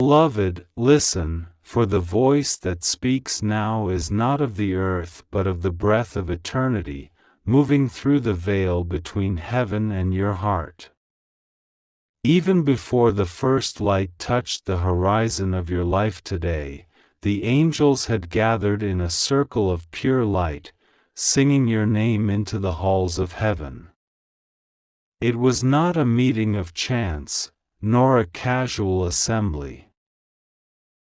Beloved, listen, for the voice that speaks now is not of the earth but of the breath of eternity, moving through the veil between heaven and your heart. Even before the first light touched the horizon of your life today, the angels had gathered in a circle of pure light, singing your name into the halls of heaven. It was not a meeting of chance, nor a casual assembly.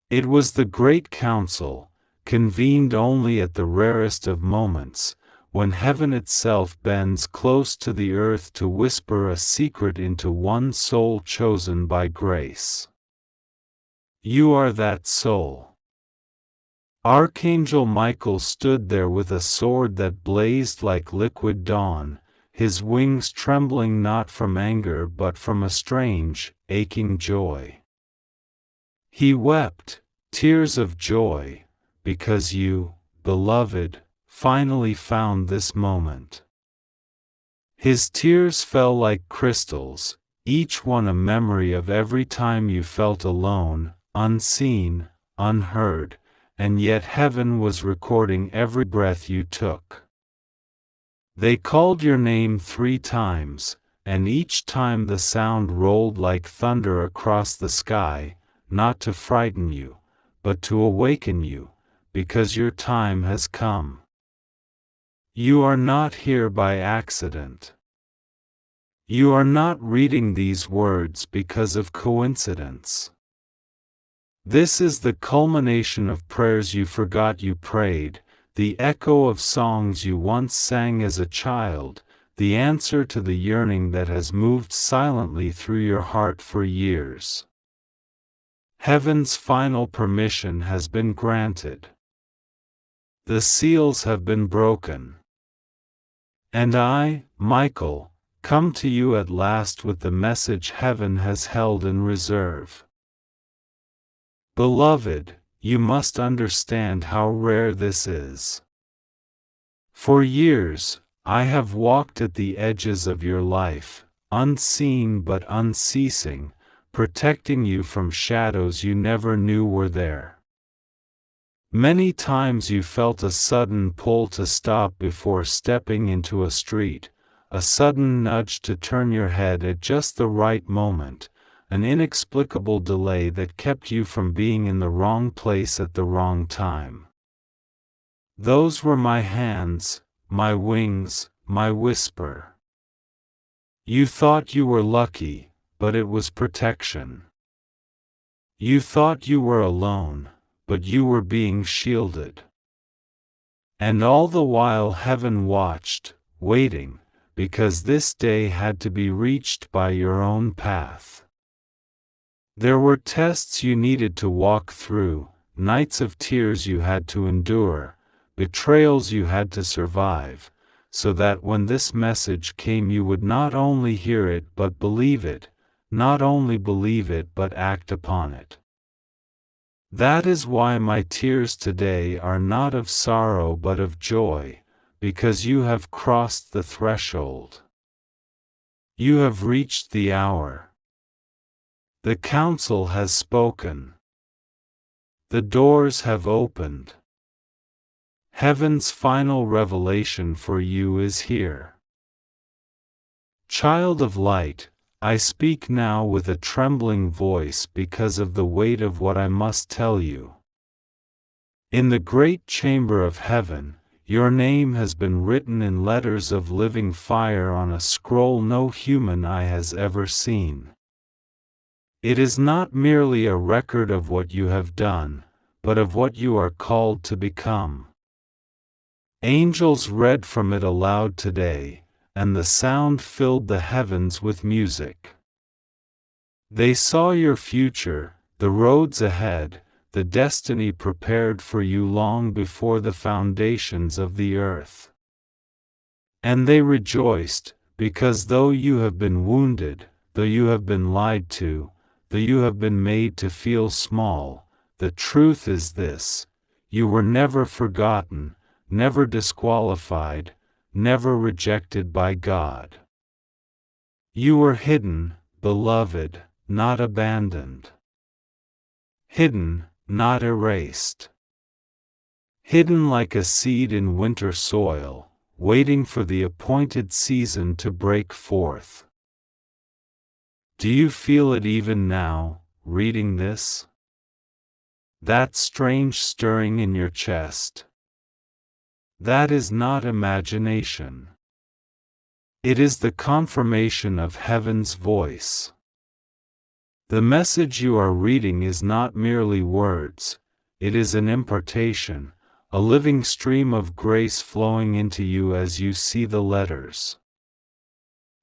It was the great council, convened only at the rarest of moments, when heaven itself bends close to the earth to whisper a secret into one soul chosen by grace. You are that soul. Archangel Michael stood there with a sword that blazed like liquid dawn, his wings trembling not from anger but from a strange, aching joy. He wept, tears of joy, because you, beloved, finally found this moment. His tears fell like crystals, each one a memory of every time you felt alone, unseen, unheard, and yet heaven was recording every breath you took. They called your name 3 times, and each time the sound rolled like thunder across the sky, not to frighten you, but to awaken you, because your time has come. You are not here by accident. You are not reading these words because of coincidence. This is the culmination of prayers you forgot you prayed, the echo of songs you once sang as a child, the answer to the yearning that has moved silently through your heart for years. Heaven's final permission has been granted. The seals have been broken. And I, Michael, come to you at last with the message heaven has held in reserve. Beloved, you must understand how rare this is. For years, I have walked at the edges of your life, unseen but unceasing, protecting you from shadows you never knew were there. Many times you felt a sudden pull to stop before stepping into a street, a sudden nudge to turn your head at just the right moment, an inexplicable delay that kept you from being in the wrong place at the wrong time. Those were my hands, my wings, my whisper. You thought you were lucky, but it was protection. You thought you were alone, but you were being shielded. And all the while heaven watched, waiting, because this day had to be reached by your own path. There were tests you needed to walk through, nights of tears you had to endure, betrayals you had to survive, so that when this message came you would not only hear it but believe it, not only believe it but act upon it. That is why my tears today are not of sorrow but of joy, because you have crossed the threshold. You have reached the hour. The council has spoken. The doors have opened. Heaven's final revelation for you is here. Child of light, I speak now with a trembling voice because of the weight of what I must tell you. In the great chamber of heaven, your name has been written in letters of living fire on a scroll no human eye has ever seen. It is not merely a record of what you have done, but of what you are called to become. Angels read from it aloud today, and the sound filled the heavens with music. They saw your future, the roads ahead, the destiny prepared for you long before the foundations of the earth. And they rejoiced, because though you have been wounded, though you have been lied to, though you have been made to feel small, the truth is this: you were never forgotten, never disqualified, never rejected by God. You were hidden, beloved, not abandoned. Hidden, not erased. Hidden like a seed in winter soil, waiting for the appointed season to break forth. Do you feel it even now, reading this? That strange stirring in your chest. That is not imagination. It is the confirmation of heaven's voice. The message you are reading is not merely words, it is an impartation, a living stream of grace flowing into you as you see the letters.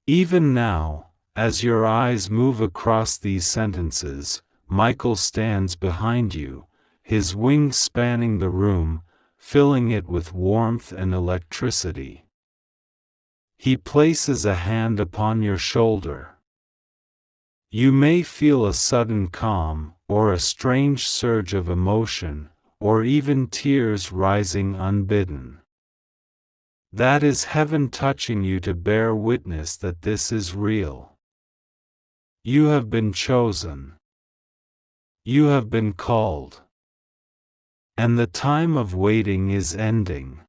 Even now, as your eyes move across these sentences, Michael stands behind you, his wings spanning the room, filling it with warmth and electricity. He places a hand upon your shoulder. You may feel a sudden calm, or a strange surge of emotion, or even tears rising unbidden. That is heaven touching you to bear witness that this is real. You have been chosen. You have been called. And the time of waiting is ending.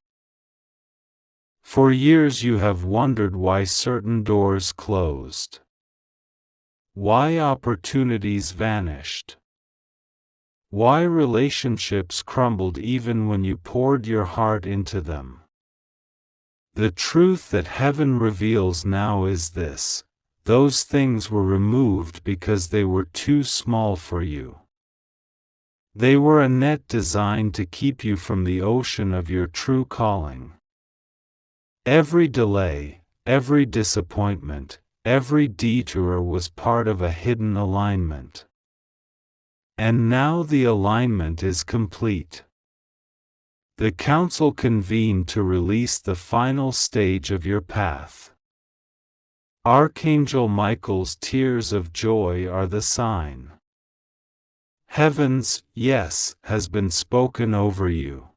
For years you have wondered why certain doors closed. Why opportunities vanished. Why relationships crumbled even when you poured your heart into them. The truth that heaven reveals now is this: those things were removed because they were too small for you. They were a net designed to keep you from the ocean of your true calling. Every delay, every disappointment, every detour was part of a hidden alignment. And now the alignment is complete. The council convened to release the final stage of your path. Archangel Michael's tears of joy are the sign. Heaven's yes has been spoken over you.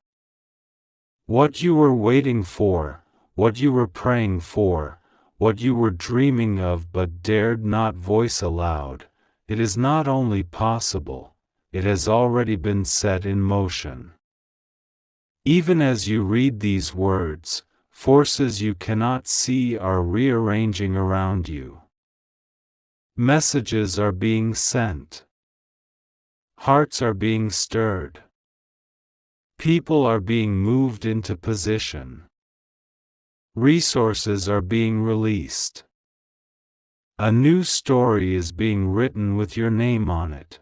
What you were waiting for, what you were praying for, what you were dreaming of but dared not voice aloud, it is not only possible, it has already been set in motion. Even as you read these words, forces you cannot see are rearranging around you. Messages are being sent. Hearts are being stirred. People are being moved into position. Resources are being released. A new story is being written with your name on it.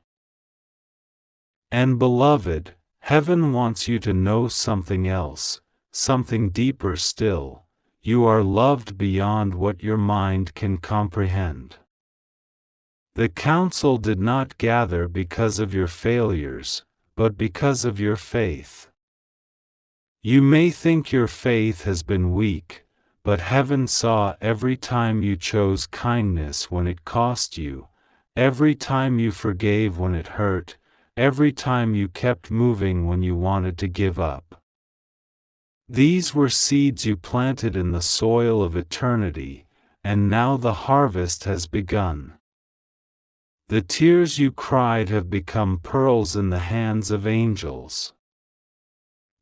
And beloved, heaven wants you to know something else, something deeper still. You are loved beyond what your mind can comprehend. The council did not gather because of your failures, but because of your faith. You may think your faith has been weak, but heaven saw every time you chose kindness when it cost you, every time you forgave when it hurt, every time you kept moving when you wanted to give up. These were seeds you planted in the soil of eternity, and now the harvest has begun. The tears you cried have become pearls in the hands of angels.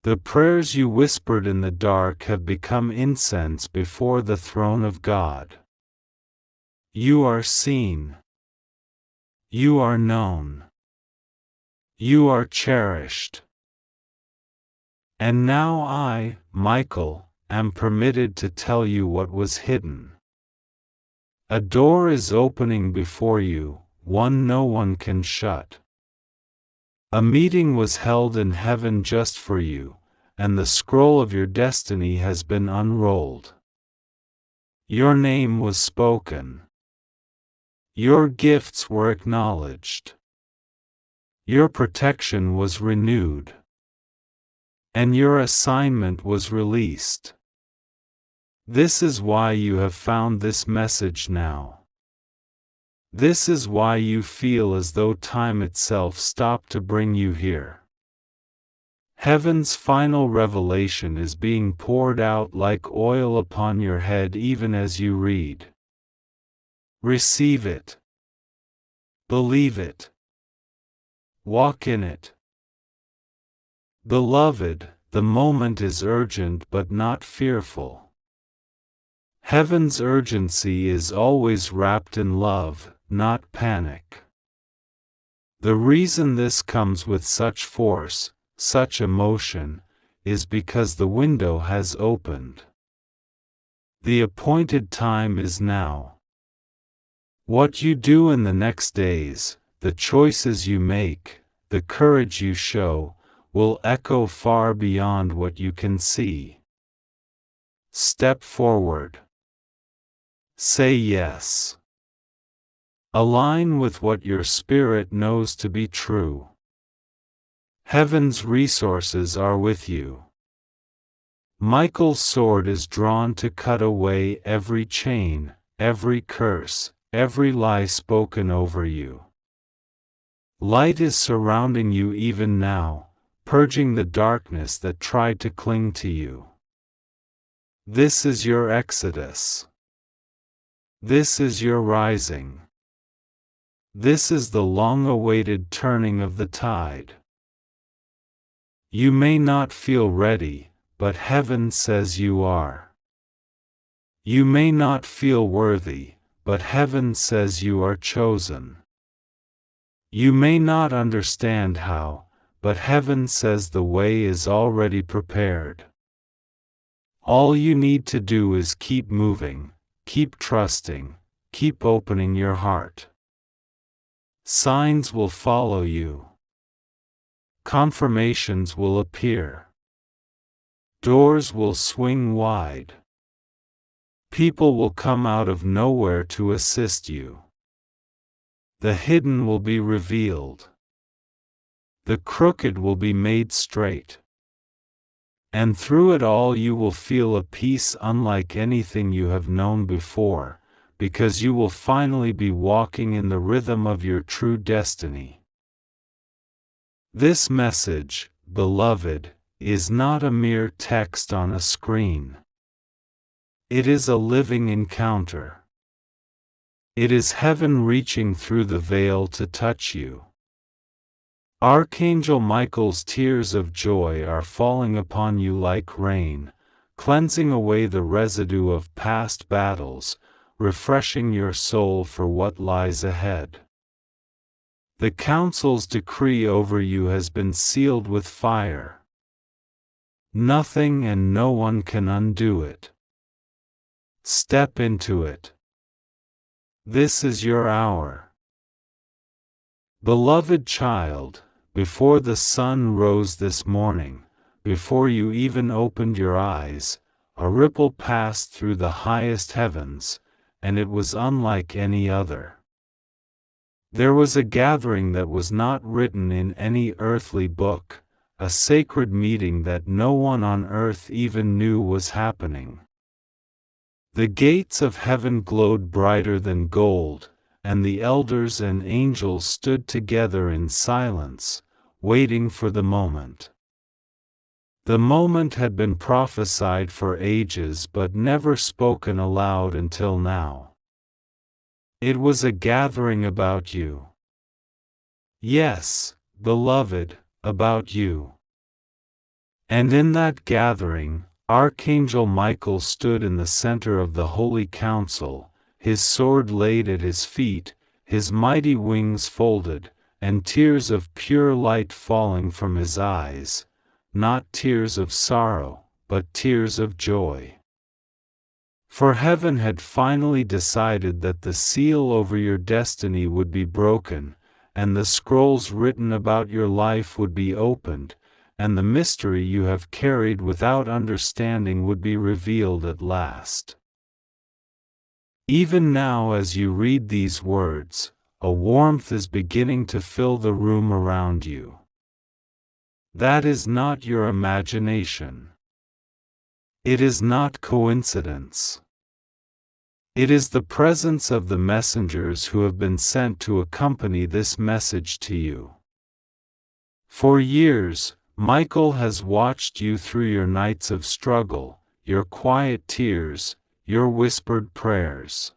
The prayers you whispered in the dark have become incense before the throne of God. You are seen. You are known. You are cherished. And now I, Michael, am permitted to tell you what was hidden. A door is opening before you, one no one can shut. A meeting was held in heaven just for you, and the scroll of your destiny has been unrolled. Your name was spoken. Your gifts were acknowledged. Your protection was renewed. And your assignment was released. This is why you have found this message now. This is why you feel as though time itself stopped to bring you here. Heaven's final revelation is being poured out like oil upon your head even as you read. Receive it. Believe it. Walk in it. Beloved, the moment is urgent but not fearful. Heaven's urgency is always wrapped in love, not panic. The reason this comes with such force, such emotion, is because the window has opened. The appointed time is now. What you do in the next days, the choices you make, the courage you show, will echo far beyond what you can see. Step forward. Say yes. Align with what your spirit knows to be true. Heaven's resources are with you. Michael's sword is drawn to cut away every chain, every curse, every lie spoken over you. Light is surrounding you even now, purging the darkness that tried to cling to you. This is your exodus. This is your rising. This is the long-awaited turning of the tide. You may not feel ready, but heaven says you are. You may not feel worthy, but heaven says you are chosen. You may not understand how, but heaven says the way is already prepared. All you need to do is keep moving, keep trusting, keep opening your heart. Signs will follow you. Confirmations will appear. Doors will swing wide. People will come out of nowhere to assist you. The hidden will be revealed. The crooked will be made straight. And through it all you will feel a peace unlike anything you have known before, because you will finally be walking in the rhythm of your true destiny. This message, beloved, is not a mere text on a screen. It is a living encounter. It is heaven reaching through the veil to touch you. Archangel Michael's tears of joy are falling upon you like rain, cleansing away the residue of past battles, refreshing your soul for what lies ahead. The council's decree over you has been sealed with fire. Nothing and no one can undo it. Step into it. This is your hour. Beloved child, before the sun rose this morning, before you even opened your eyes, a ripple passed through the highest heavens, and it was unlike any other. There was a gathering that was not written in any earthly book, a sacred meeting that no one on earth even knew was happening. The gates of heaven glowed brighter than gold, and the elders and angels stood together in silence, waiting for the moment. The moment had been prophesied for ages but never spoken aloud until now. It was a gathering about you. Yes, beloved, about you. And in that gathering, Archangel Michael stood in the center of the Holy Council, his sword laid at his feet, his mighty wings folded, and tears of pure light falling from his eyes, not tears of sorrow, but tears of joy. For heaven had finally decided that the seal over your destiny would be broken, and the scrolls written about your life would be opened, and the mystery you have carried without understanding would be revealed at last. Even now as you read these words, a warmth is beginning to fill the room around you. That is not your imagination. It is not coincidence. It is the presence of the messengers who have been sent to accompany this message to you. For years, Michael has watched you through your nights of struggle, your quiet tears, your whispered prayers.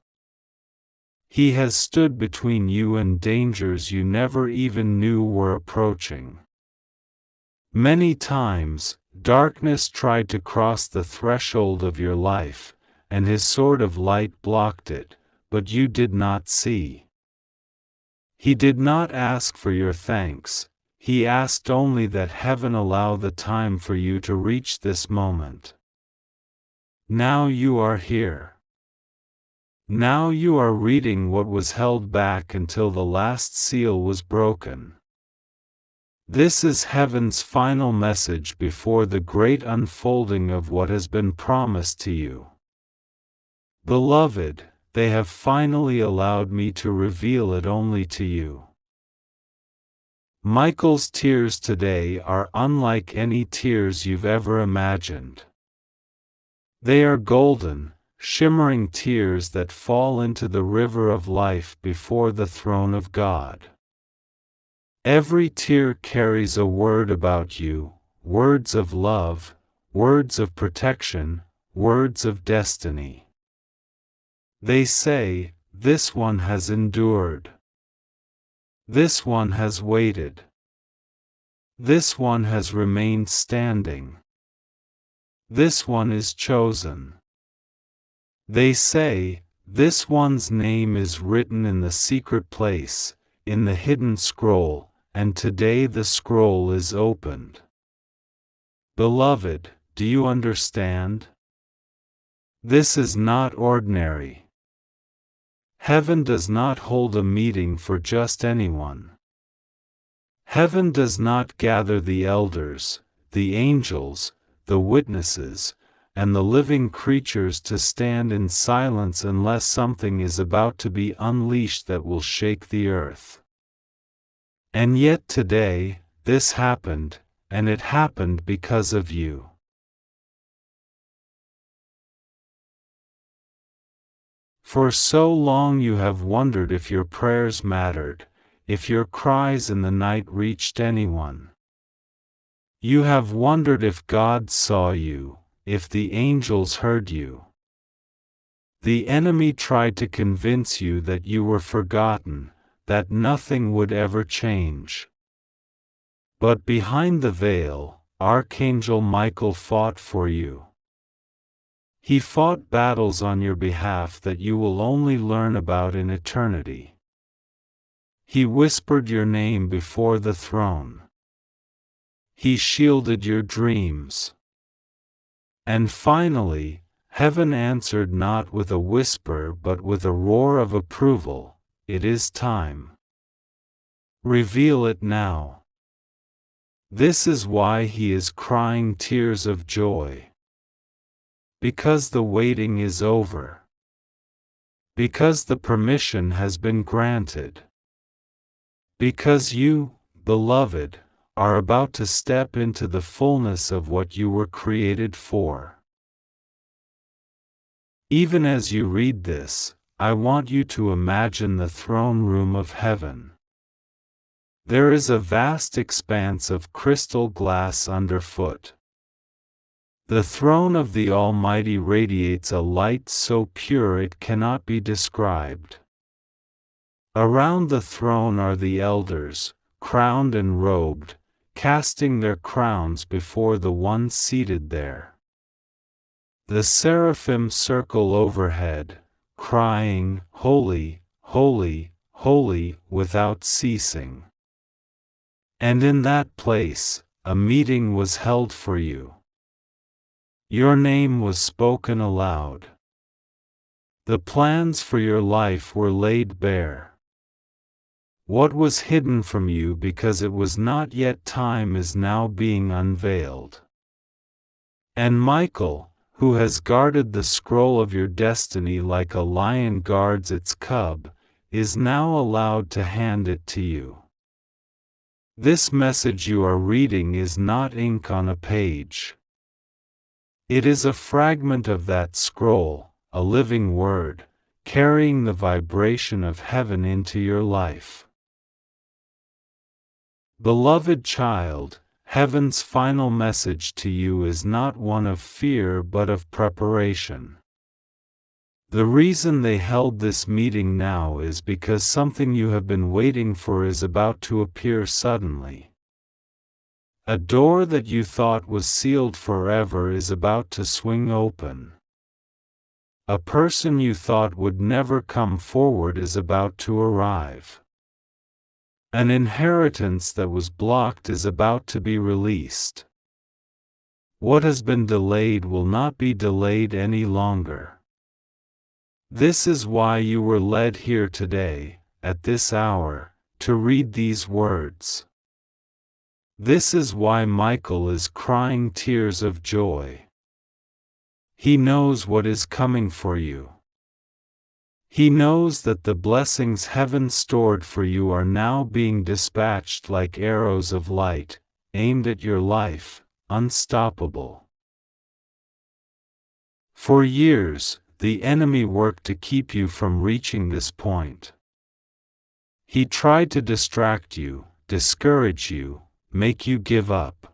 He has stood between you and dangers you never even knew were approaching. Many times, darkness tried to cross the threshold of your life, and his sword of light blocked it, but you did not see. He did not ask for your thanks, he asked only that heaven allow the time for you to reach this moment. Now you are here. Now you are reading what was held back until the last seal was broken. This is heaven's final message before the great unfolding of what has been promised to you. Beloved, they have finally allowed me to reveal it only to you. Michael's tears today are unlike any tears you've ever imagined. They are golden, shimmering tears that fall into the river of life before the throne of God. Every tear carries a word about you, words of love, words of protection, words of destiny. They say, "This one has endured. This one has waited. This one has remained standing. This one is chosen." They say, "This one's name is written in the secret place, in the hidden scroll, and today the scroll is opened." Beloved, do you understand? This is not ordinary. Heaven does not hold a meeting for just anyone. Heaven does not gather the elders, the angels, the witnesses, and the living creatures to stand in silence unless something is about to be unleashed that will shake the earth. And yet today, this happened, and it happened because of you. For so long you have wondered if your prayers mattered, if your cries in the night reached anyone. You have wondered if God saw you, if the angels heard you. The enemy tried to convince you that you were forgotten, that nothing would ever change. But behind the veil, Archangel Michael fought for you. He fought battles on your behalf that you will only learn about in eternity. He whispered your name before the throne. He shielded your dreams. And finally, heaven answered not with a whisper but with a roar of approval. It is time. Reveal it now. This is why he is crying tears of joy. Because the waiting is over. Because the permission has been granted. Because you, beloved, are about to step into the fullness of what you were created for. Even as you read this, I want you to imagine the throne room of heaven. There is a vast expanse of crystal glass underfoot. The throne of the Almighty radiates a light so pure it cannot be described. Around the throne are the elders, crowned and robed, casting their crowns before the one seated there. The seraphim circle overhead, crying, "Holy, holy, holy," without ceasing. And in that place, a meeting was held for you. Your name was spoken aloud. The plans for your life were laid bare. What was hidden from you because it was not yet time is now being unveiled. And Michael, who has guarded the scroll of your destiny like a lion guards its cub, is now allowed to hand it to you. This message you are reading is not ink on a page. It is a fragment of that scroll, a living word, carrying the vibration of heaven into your life. Beloved child, heaven's final message to you is not one of fear but of preparation. The reason they held this meeting now is because something you have been waiting for is about to appear suddenly. A door that you thought was sealed forever is about to swing open. A person you thought would never come forward is about to arrive. An inheritance that was blocked is about to be released. What has been delayed will not be delayed any longer. This is why you were led here today, at this hour, to read these words. This is why Michael is crying tears of joy. He knows what is coming for you. He knows that the blessings heaven stored for you are now being dispatched like arrows of light, aimed at your life, unstoppable. For years, the enemy worked to keep you from reaching this point. He tried to distract you, discourage you, make you give up.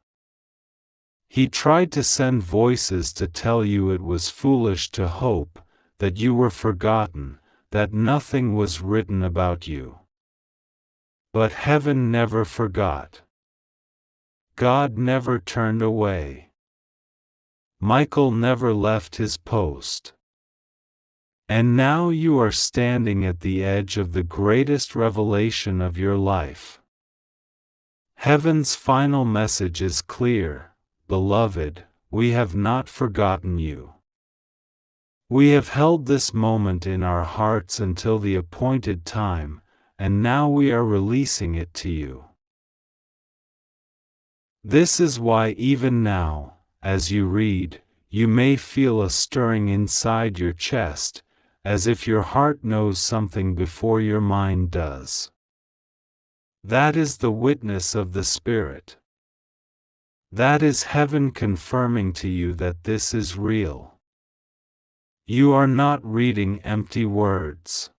He tried to send voices to tell you it was foolish to hope, that you were forgotten, that nothing was written about you. But heaven never forgot. God never turned away. Michael never left his post. And now you are standing at the edge of the greatest revelation of your life. Heaven's final message is clear: Beloved, we have not forgotten you. We have held this moment in our hearts until the appointed time, and now we are releasing it to you. This is why even now, as you read, you may feel a stirring inside your chest, as if your heart knows something before your mind does. That is the witness of the Spirit. That is heaven confirming to you that this is real. You are not reading empty words.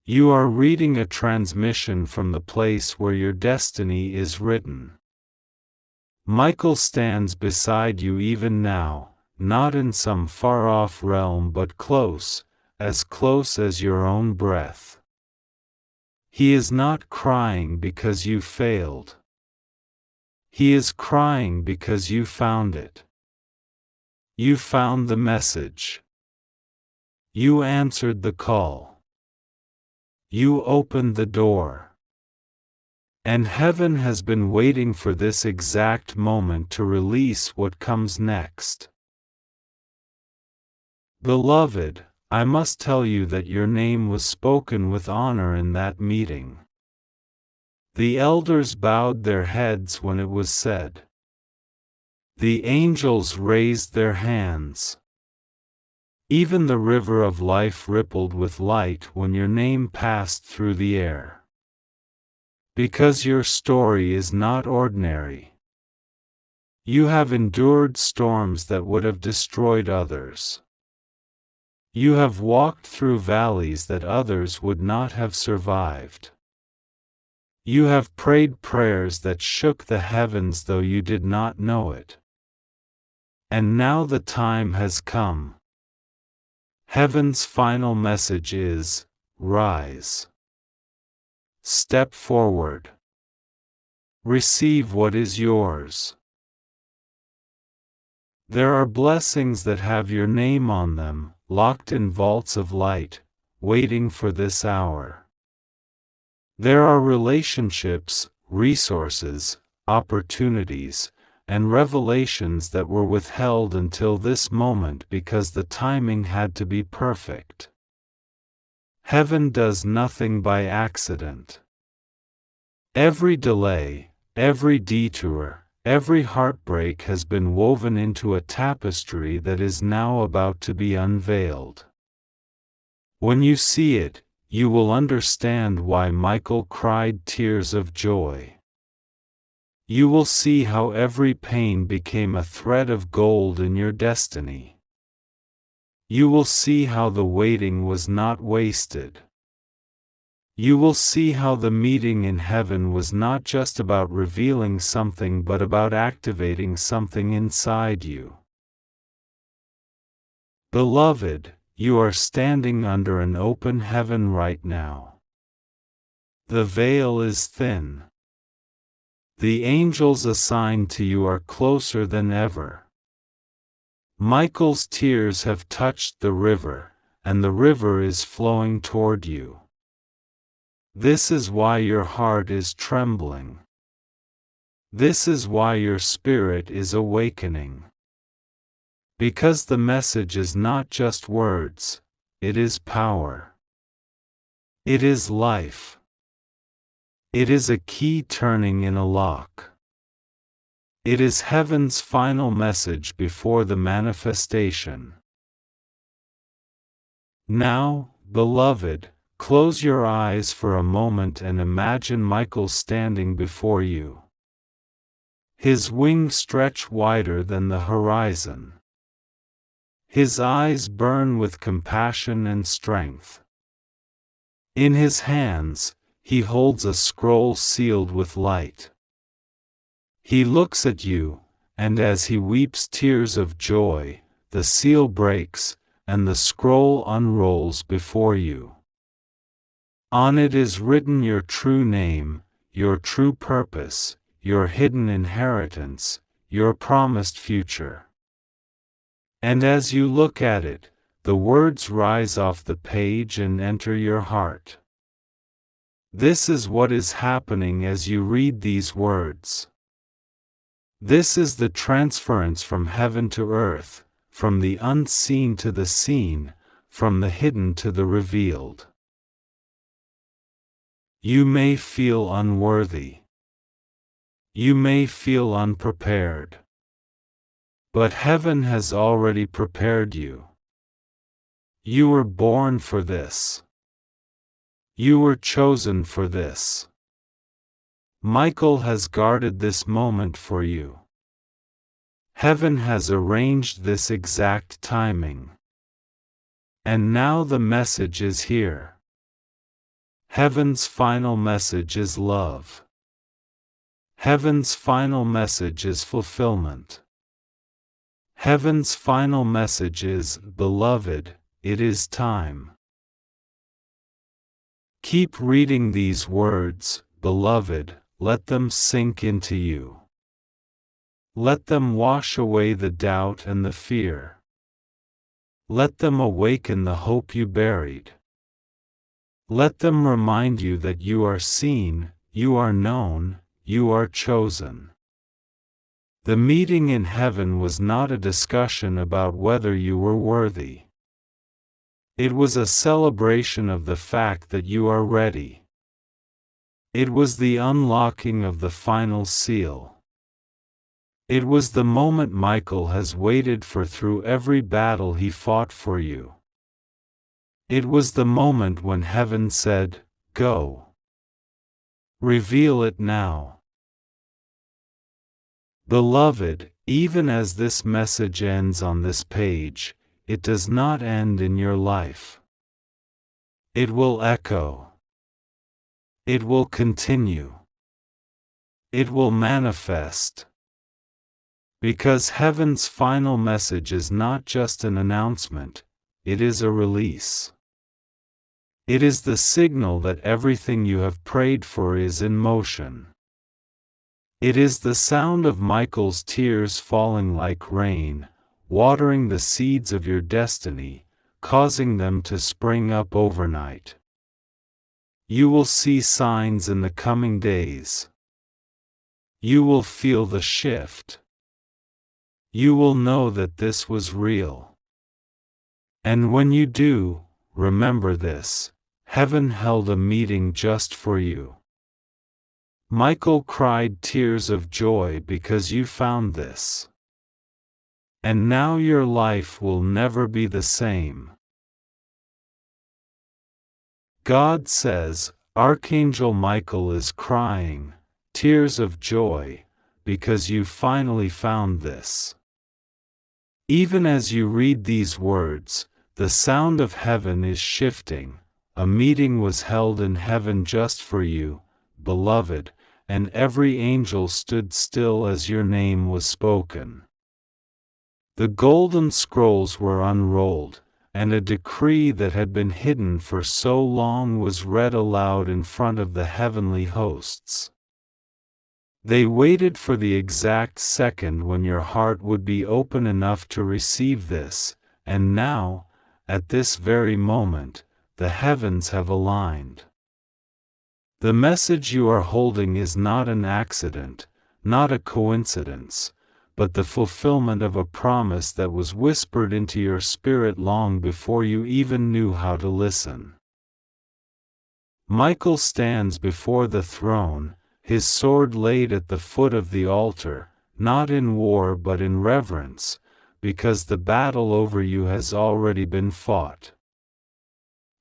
You are reading a transmission from the place where your destiny is written. Michael stands beside you even now, not in some far-off realm but close as your own breath. He is not crying because you failed. He is crying because you found it. You found the message. You answered the call. You opened the door. And heaven has been waiting for this exact moment to release what comes next. Beloved, I must tell you that your name was spoken with honor in that meeting. The elders bowed their heads when it was said. The angels raised their hands. Even the river of life rippled with light when your name passed through the air. Because your story is not ordinary. You have endured storms that would have destroyed others. You have walked through valleys that others would not have survived. You have prayed prayers that shook the heavens though you did not know it. And now the time has come. Heaven's final message is, rise. Step forward. Receive what is yours. There are blessings that have your name on them, locked in vaults of light, waiting for this hour. There are relationships, resources, opportunities, and revelations that were withheld until this moment because the timing had to be perfect. Heaven does nothing by accident. Every delay, every detour, every heartbreak has been woven into a tapestry that is now about to be unveiled. When you see it, you will understand why Michael cried tears of joy. You will see how every pain became a thread of gold in your destiny. You will see how the waiting was not wasted. You will see how the meeting in heaven was not just about revealing something but about activating something inside you. Beloved, you are standing under an open heaven right now. The veil is thin. The angels assigned to you are closer than ever. Michael's tears have touched the river, and the river is flowing toward you. This is why your heart is trembling. This is why your spirit is awakening. Because the message is not just words, it is power. It is life. It is a key turning in a lock. It is heaven's final message before the manifestation. Now, beloved, close your eyes for a moment and imagine Michael standing before you. His wings stretch wider than the horizon. His eyes burn with compassion and strength. In his hands, he holds a scroll sealed with light. He looks at you, and as he weeps tears of joy, the seal breaks, and the scroll unrolls before you. On it is written your true name, your true purpose, your hidden inheritance, your promised future. And as you look at it, the words rise off the page and enter your heart. This is what is happening as you read these words. This is the transference from heaven to earth, from the unseen to the seen, from the hidden to the revealed. You may feel unworthy. You may feel unprepared. But heaven has already prepared you. You were born for this. You were chosen for this. Michael has guarded this moment for you. Heaven has arranged this exact timing. And now the message is here. Heaven's final message is love. Heaven's final message is fulfillment. Heaven's final message is, beloved, it is time. Keep reading these words, beloved, let them sink into you. Let them wash away the doubt and the fear. Let them awaken the hope you buried. Let them remind you that you are seen, you are known, you are chosen. The meeting in heaven was not a discussion about whether you were worthy. It was a celebration of the fact that you are ready. It was the unlocking of the final seal. It was the moment Michael has waited for through every battle he fought for you. It was the moment when heaven said, "Go." Reveal it now. Beloved, even as this message ends on this page, it does not end in your life. It will echo. It will continue. It will manifest. Because heaven's final message is not just an announcement, it is a release. It is the signal that everything you have prayed for is in motion. It is the sound of Michael's tears falling like rain, watering the seeds of your destiny, causing them to spring up overnight. You will see signs in the coming days. You will feel the shift. You will know that this was real. And when you do, remember this: heaven held a meeting just for you. Michael cried tears of joy because you found this. And now your life will never be the same. God says, Archangel Michael is crying, tears of joy, because you finally found this. Even as you read these words, the sound of heaven is shifting. A meeting was held in heaven just for you, beloved, and every angel stood still as your name was spoken. The golden scrolls were unrolled, and a decree that had been hidden for so long was read aloud in front of the heavenly hosts. They waited for the exact second when your heart would be open enough to receive this, and now, at this very moment, the heavens have aligned. The message you are holding is not an accident, not a coincidence, but the fulfillment of a promise that was whispered into your spirit long before you even knew how to listen. Michael stands before the throne, his sword laid at the foot of the altar, not in war but in reverence, because the battle over you has already been fought.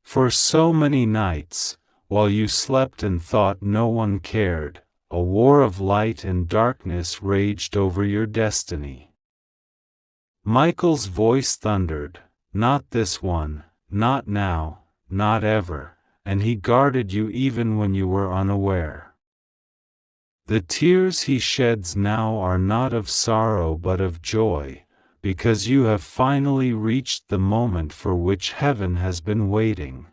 For so many nights, while you slept and thought no one cared, a war of light and darkness raged over your destiny. Michael's voice thundered, "Not this one, not now, not ever," and he guarded you even when you were unaware. The tears he sheds now are not of sorrow but of joy, because you have finally reached the moment for which heaven has been waiting.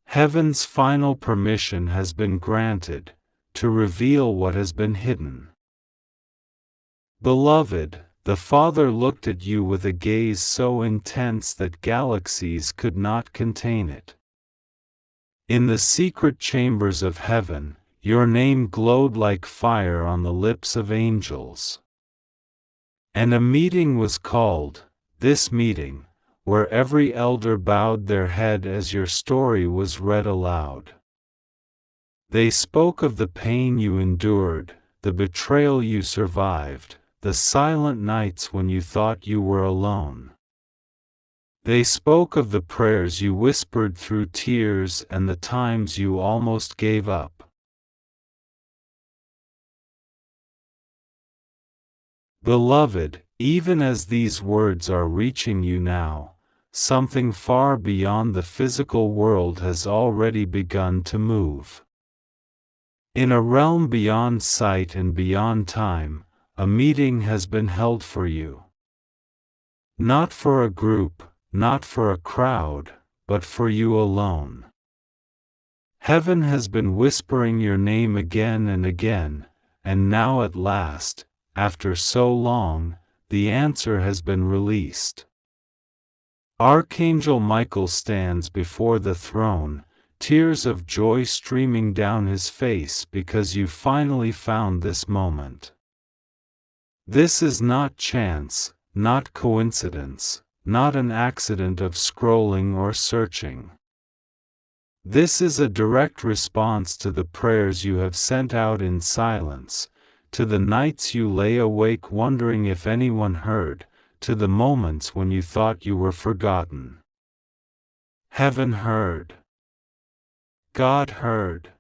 Heaven's final permission has been granted, to reveal what has been hidden. Beloved, the Father looked at you with a gaze so intense that galaxies could not contain it. In the secret chambers of heaven, your name glowed like fire on the lips of angels. And a meeting was called, this meeting, where every elder bowed their head as your story was read aloud. They spoke of the pain you endured, the betrayal you survived, the silent nights when you thought you were alone. They spoke of the prayers you whispered through tears and the times you almost gave up. Beloved, even as these words are reaching you now, something far beyond the physical world has already begun to move. In a realm beyond sight and beyond time, a meeting has been held for you. Not for a group, not for a crowd, but for you alone. Heaven has been whispering your name again and again, and now at last, after so long, the answer has been released. Archangel Michael stands before the throne, tears of joy streaming down his face because you finally found this moment. This is not chance, not coincidence, not an accident of scrolling or searching. This is a direct response to the prayers you have sent out in silence, to the nights you lay awake wondering if anyone heard, to the moments when you thought you were forgotten. Heaven heard. God heard.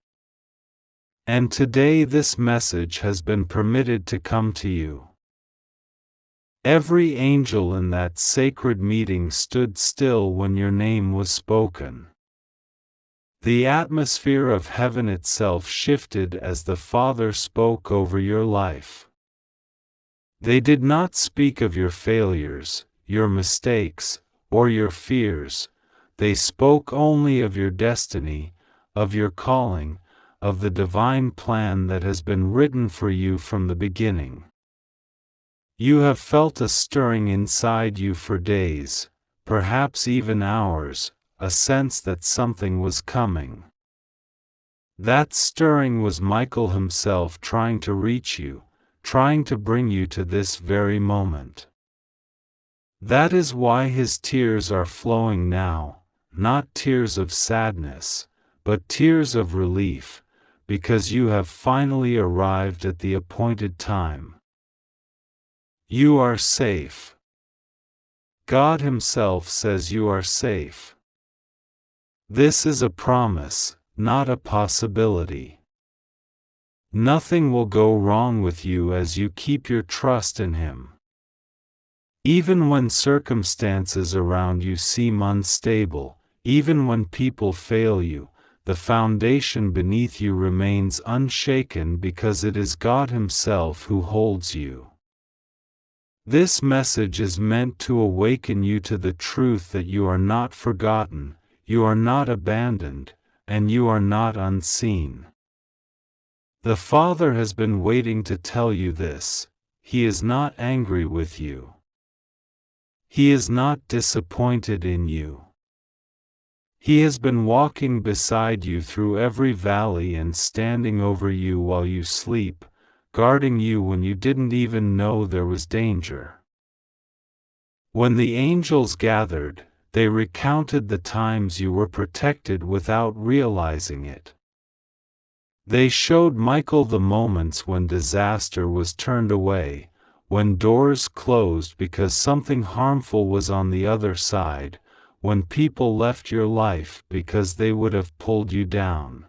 And today this message has been permitted to come to you. Every angel in that sacred meeting stood still when your name was spoken. The atmosphere of heaven itself shifted as the Father spoke over your life. They did not speak of your failures, your mistakes, or your fears. They spoke only of your destiny, of your calling, of the divine plan that has been written for you from the beginning. You have felt a stirring inside you for days, perhaps even hours, a sense that something was coming. That stirring was Michael himself trying to reach you, trying to bring you to this very moment. That is why his tears are flowing now, not tears of sadness, but tears of relief, because you have finally arrived at the appointed time. You are safe. God Himself says you are safe. This is a promise, not a possibility. Nothing will go wrong with you as you keep your trust in Him. Even when circumstances around you seem unstable, even when people fail you, the foundation beneath you remains unshaken because it is God Himself who holds you. This message is meant to awaken you to the truth that you are not forgotten, you are not abandoned, and you are not unseen. The Father has been waiting to tell you this. He is not angry with you. He is not disappointed in you. He has been walking beside you through every valley and standing over you while you sleep, guarding you when you didn't even know there was danger. When the angels gathered, they recounted the times you were protected without realizing it. They showed Michael the moments when disaster was turned away, when doors closed because something harmful was on the other side, when people left your life because they would have pulled you down.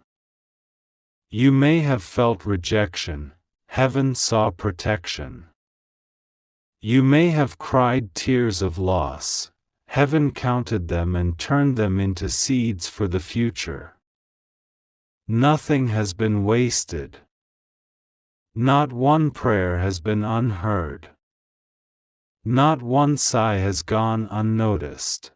You may have felt rejection. Heaven saw protection. You may have cried tears of loss. Heaven counted them and turned them into seeds for the future. Nothing has been wasted. Not one prayer has been unheard. Not one sigh has gone unnoticed.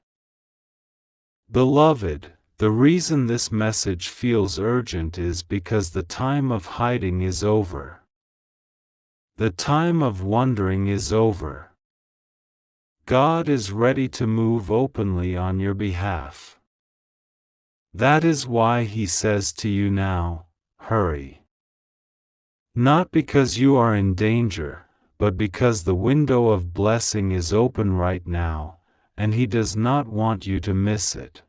Beloved, the reason this message feels urgent is because the time of hiding is over. The time of wondering is over. God is ready to move openly on your behalf. That is why He says to you now, hurry. Not because you are in danger, but because the window of blessing is open right now, and He does not want you to miss it.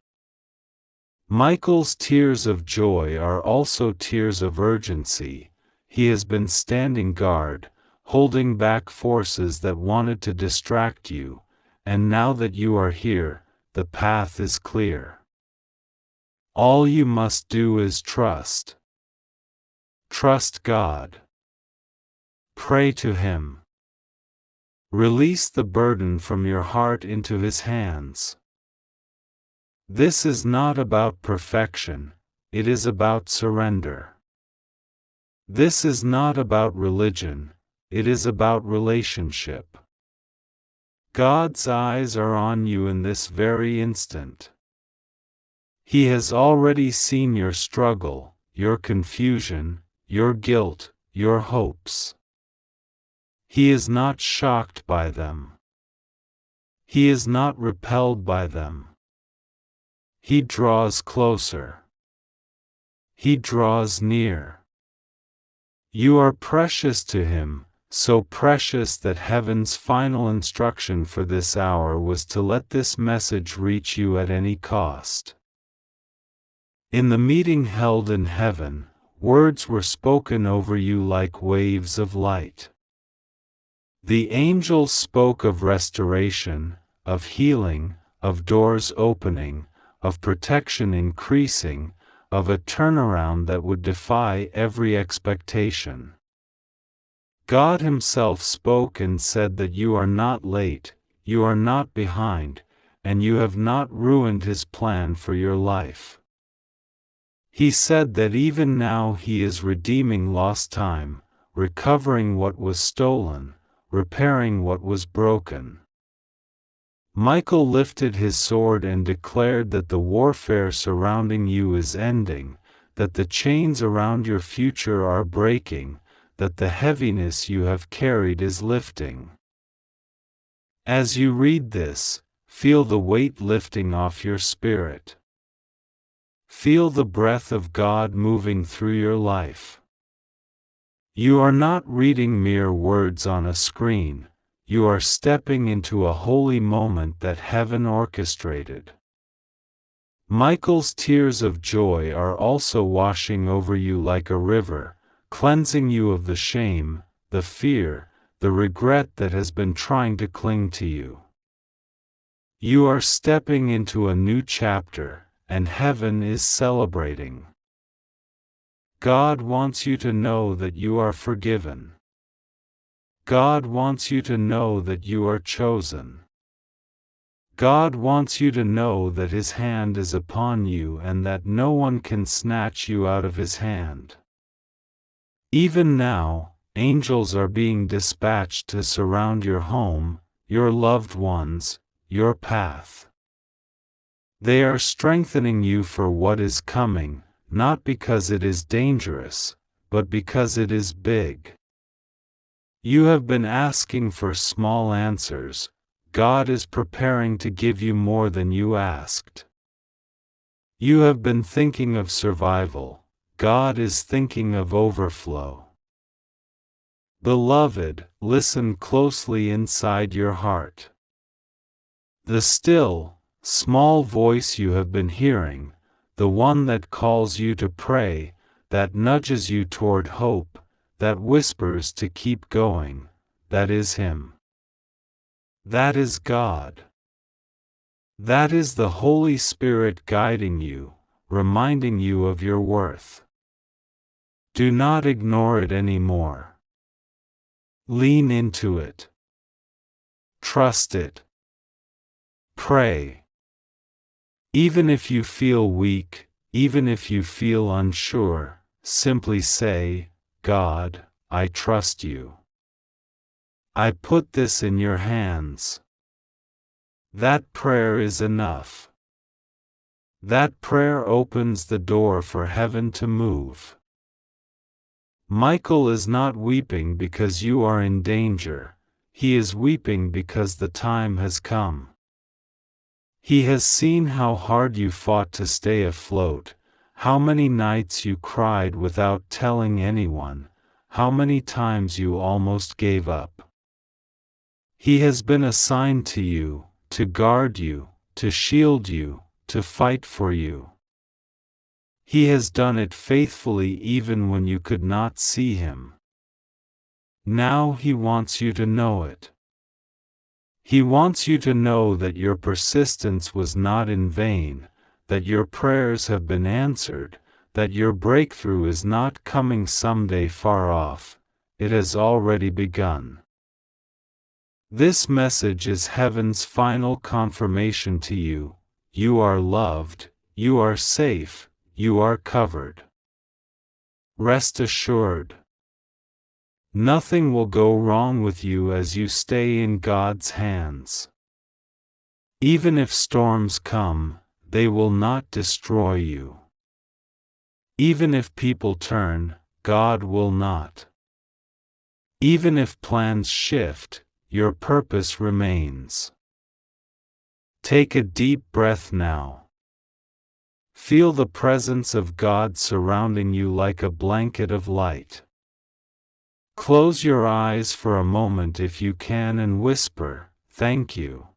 Michael's tears of joy are also tears of urgency. He has been standing guard, holding back forces that wanted to distract you, and now that you are here, the path is clear. All you must do is trust. Trust God. Pray to Him. Release the burden from your heart into His hands. This is not about perfection, it is about surrender. This is not about religion, it is about relationship. God's eyes are on you in this very instant. He has already seen your struggle, your confusion, your guilt, your hopes. He is not shocked by them. He is not repelled by them. He draws closer. He draws near. You are precious to Him, so precious that heaven's final instruction for this hour was to let this message reach you at any cost. In the meeting held in heaven, words were spoken over you like waves of light. The angels spoke of restoration, of healing, of doors opening, of protection increasing, of a turnaround that would defy every expectation. God Himself spoke and said that you are not late, you are not behind, and you have not ruined His plan for your life. He said that even now He is redeeming lost time, recovering what was stolen, repairing what was broken. Michael lifted his sword and declared that the warfare surrounding you is ending, that the chains around your future are breaking, that the heaviness you have carried is lifting. As you read this, feel the weight lifting off your spirit. Feel the breath of God moving through your life. You are not reading mere words on a screen, you are stepping into a holy moment that heaven orchestrated. Michael's tears of joy are also washing over you like a river, cleansing you of the shame, the fear, the regret that has been trying to cling to you. You are stepping into a new chapter, and heaven is celebrating. God wants you to know that you are forgiven. God wants you to know that you are chosen. God wants you to know that His hand is upon you and that no one can snatch you out of His hand. Even now, angels are being dispatched to surround your home, your loved ones, your path. They are strengthening you for what is coming, not because it is dangerous, but because it is big. You have been asking for small answers. God is preparing to give you more than you asked. You have been thinking of survival. God is thinking of overflow. Beloved, listen closely inside your heart. The still, small voice you have been hearing, the one that calls you to pray, that nudges you toward hope, that whispers to keep going, that is Him. That is God. That is the Holy Spirit guiding you, reminding you of your worth. Do not ignore it anymore. Lean into it. Trust it. Pray. Even if you feel weak, even if you feel unsure, simply say, God, I trust you. I put this in your hands. That prayer is enough. That prayer opens the door for heaven to move. Michael is not weeping because you are in danger. He is weeping because the time has come. He has seen how hard you fought to stay afloat, how many nights you cried without telling anyone, how many times you almost gave up. He has been assigned to you, to guard you, to shield you, to fight for you. He has done it faithfully even when you could not see Him. Now He wants you to know it. He wants you to know that your persistence was not in vain, that your prayers have been answered, that your breakthrough is not coming someday far off, it has already begun. This message is heaven's final confirmation to you. You are loved, you are safe, you are covered. Rest assured. Nothing will go wrong with you as you stay in God's hands. Even if storms come, they will not destroy you. Even if people turn, God will not. Even if plans shift, your purpose remains. Take a deep breath now. Feel the presence of God surrounding you like a blanket of light. Close your eyes for a moment if you can and whisper, "Thank you."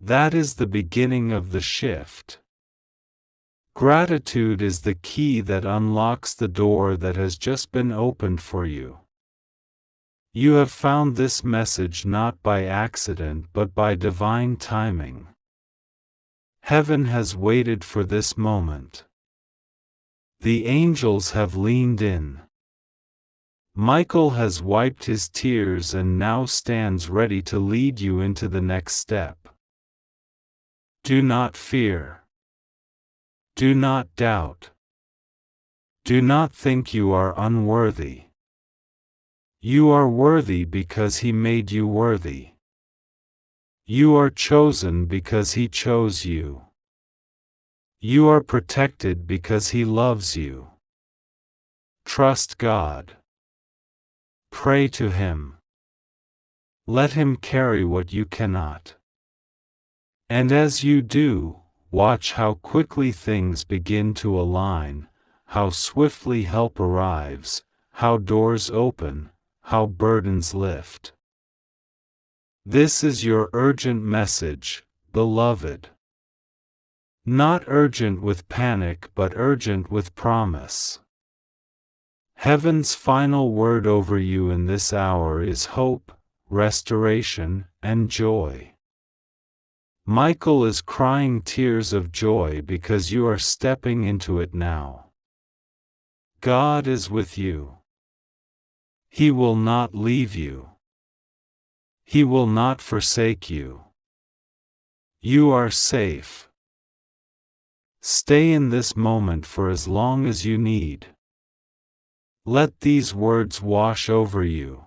That is the beginning of the shift. Gratitude is the key that unlocks the door that has just been opened for you. You have found this message not by accident but by divine timing. Heaven has waited for this moment. The angels have leaned in. Michael has wiped his tears and now stands ready to lead you into the next step. Do not fear. Do not doubt. Do not think you are unworthy. You are worthy because He made you worthy. You are chosen because He chose you. You are protected because He loves you. Trust God. Pray to Him. Let Him carry what you cannot. And as you do, watch how quickly things begin to align, how swiftly help arrives, how doors open, how burdens lift. This is your urgent message, beloved. Not urgent with panic but urgent with promise. Heaven's final word over you in this hour is hope, restoration, and joy. Michael is crying tears of joy because you are stepping into it now. God is with you. He will not leave you. He will not forsake you. You are safe. Stay in this moment for as long as you need. Let these words wash over you.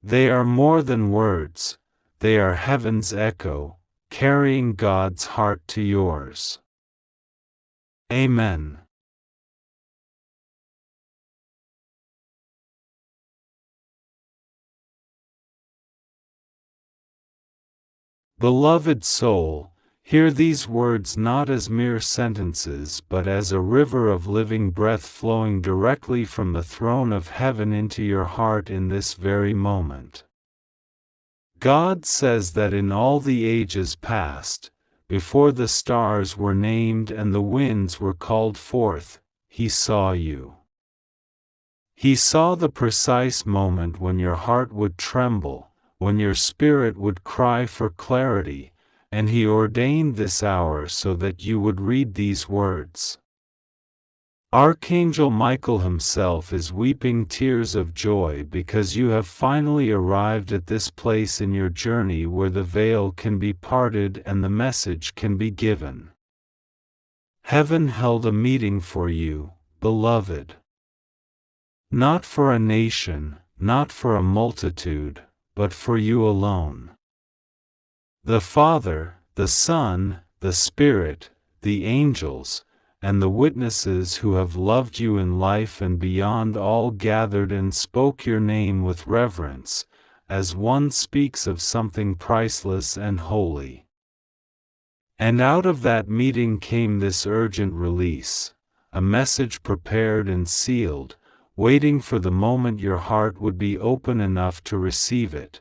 They are more than words, they are heaven's echo, carrying God's heart to yours. Amen. Beloved soul, hear these words not as mere sentences but as a river of living breath flowing directly from the throne of heaven into your heart in this very moment. God says that in all the ages past, before the stars were named and the winds were called forth, He saw you. He saw the precise moment when your heart would tremble, when your spirit would cry for clarity, and He ordained this hour so that you would read these words. Archangel Michael himself is weeping tears of joy because you have finally arrived at this place in your journey where the veil can be parted and the message can be given. Heaven held a meeting for you, beloved. Not for a nation, not for a multitude, but for you alone. The Father, the Son, the Spirit, the angels, and the witnesses who have loved you in life and beyond all gathered and spoke your name with reverence, as one speaks of something priceless and holy. And out of that meeting came this urgent release, a message prepared and sealed, waiting for the moment your heart would be open enough to receive it.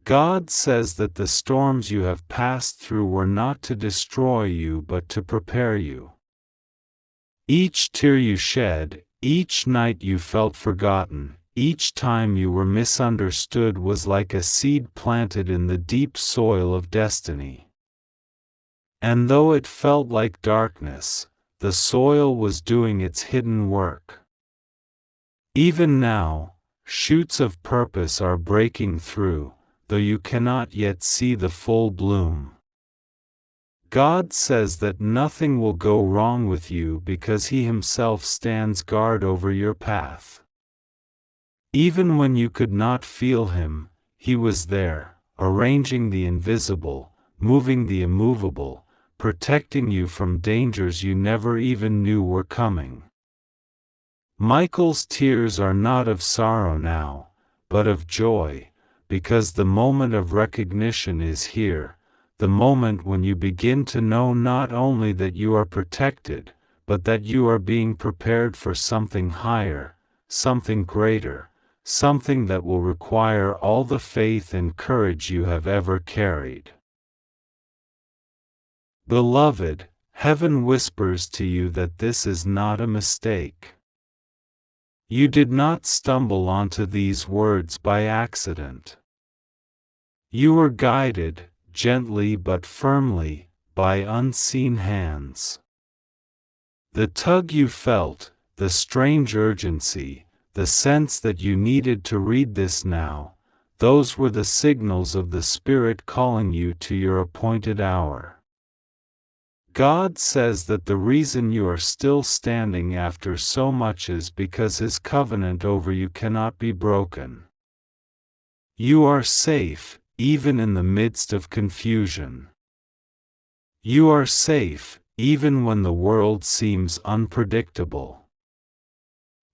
God says that the storms you have passed through were not to destroy you but to prepare you. Each tear you shed, each night you felt forgotten, each time you were misunderstood was like a seed planted in the deep soil of destiny. And though it felt like darkness, the soil was doing its hidden work. Even now, shoots of purpose are breaking through, though you cannot yet see the full bloom. God says that nothing will go wrong with you because He Himself stands guard over your path. Even when you could not feel Him, He was there, arranging the invisible, moving the immovable, protecting you from dangers you never even knew were coming. Michael's tears are not of sorrow now, but of joy, because the moment of recognition is here, the moment when you begin to know not only that you are protected, but that you are being prepared for something higher, something greater, something that will require all the faith and courage you have ever carried. Beloved, heaven whispers to you that this is not a mistake. You did not stumble onto these words by accident. You were guided, gently but firmly, by unseen hands. The tug you felt, the strange urgency, the sense that you needed to read this now, those were the signals of the Spirit calling you to your appointed hour. God says that the reason you are still standing after so much is because His covenant over you cannot be broken. You are safe, even in the midst of confusion. You are safe, even when the world seems unpredictable.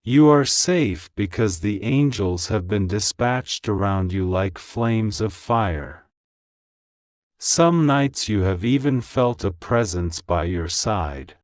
You are safe because the angels have been dispatched around you like flames of fire. Some nights you have even felt a presence by your side,